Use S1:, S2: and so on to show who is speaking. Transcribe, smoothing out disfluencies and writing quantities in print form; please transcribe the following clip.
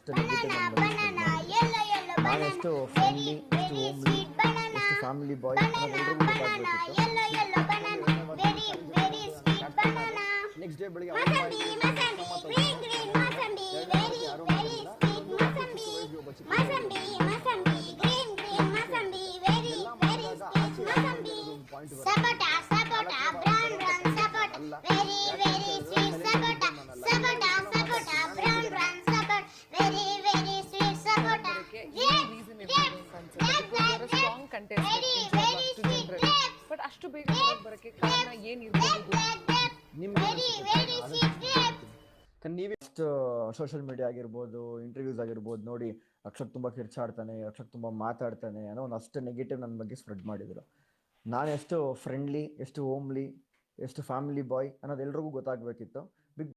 S1: ಅಷ್ಟು ನೆಗೆಟಿವ್ ನನ್ನ ಬಗ್ಗೆ ಸ್ಪ್ರೆಡ್ ಮಾಡಿದ್ರು. ನಾನು ಎಷ್ಟು ಫ್ರೆಂಡ್ಲಿ, ಎಷ್ಟು ಹೋಮ್ಲಿ, ಎಷ್ಟು ಫ್ಯಾಮಿಲಿ ಬಾಯ್ ಅನ್ನೋದು ಎಲ್ರಿಗೂ ಗೊತ್ತಾಗಬೇಕಿತ್ತು. ಬಿಕಾಸ್ ಇವಾಗ ನಾನು ಕಾಲೇಜಿಗೆ ಹೋಗೋದು ನಾನು ಕ್ಯಾಪ್ಟನ್ ಆದೆ. ನೆಕ್ಸ್ಟ್ ಡೇ ಬೆಳಿಗ್ಗೆ ಅವ್ರು ಬಾಯ್ತು ನಾನು ಎಕ್ಸಾಮ್ ಮಾತಾಡ್ತಿದ್ದೆ. ಎರಡನೇ ಕ್ಲಾಸ್ ಯಾರೂ ಮಾತಾಡಿಲ್ಲ. ಇನ್ನೊಂದು ಫಿಫ್ತ್ ವಯಸ್ಸಿಗೆ ಒಬ್ಬ ಚಿಕ್ಕ ಹುಡುಗ ಇದ್ದ. ಇದೆಲ್ಲ ಮಾಡಿದಾಗ ಆಚೆ ಹೋಗ್ಬಾರ್ದು ಅನ್ನೋದು ಒಂದು ಪಾಯಿಂಟ್ ಬರುತ್ತೆ. ನಾಲ್ಕನೇ ವಾರ ಬರುವಂಥ ಪೇರೆಂಟ್ಸ್ ನಾನಲ್ಲ. ಯಾಕೆ ಅಂತ ಹೇಳಿದ್ರೆ ಸೈಲೆಂಟ್ ಆಗಿದ್ದು ನಾನಲ್ಲ. ಇನ್ನೊಂದು ಸಲ ಮಾತಾಡ್ತೀನಿ ನಾನು ಎದುರುಗಡೆ.
S2: ಬರೋಕ್ಕೆ ಏನು ರೀಸನ್ ಇರ್ಬೋದು ಅಂತ ಅನ್ಸುತ್ತೆ? ಬಿಕಾಸ್ ಸ್ಟ್ರಾಂಗ್ ಕಂಟೆಸ್ಟೆಂಟ್ ಅಷ್ಟು ಜನರಲ್ಲಿ, ಬಟ್ ಅಷ್ಟು ಬೇಗ ಬರೋಕ್ಕೆ ಕಾರಣ ಏನಿರ್ಬೋದು?
S1: ನಿಮ್ಗೆ ನೀವೇ ಅಷ್ಟು ಸೋಷಿಯಲ್ ಮೀಡಿಯಾ ಆಗಿರ್ಬೋದು, ಇಂಟರ್ವ್ಯೂಸ್ ಆಗಿರ್ಬೋದು ನೋಡಿ, ಅಕ್ಷಕ್ ತುಂಬ ಕಿರ್ಚಾಡ್ತಾನೆ, ಅಕ್ಷಕ್ ತುಂಬ ಮಾತಾಡ್ತಾನೆ ಅನ್ನೋ ಒಂದು ಅಷ್ಟು ನೆಗೆಟಿವ್ ನನ್ನ ಬಗ್ಗೆ ಸ್ಪ್ರೆಡ್ ಮಾಡಿದರು. ನಾನು ಎಷ್ಟು ಫ್ರೆಂಡ್ಲಿ, ಎಷ್ಟು ಹೋಮ್ಲಿ, ಎಷ್ಟು ಫ್ಯಾಮಿಲಿ ಬಾಯ್ ಅನ್ನೋದು ಎಲ್ರಿಗೂ ಗೊತ್ತಾಗಬೇಕಿತ್ತು. ಬಿಗ್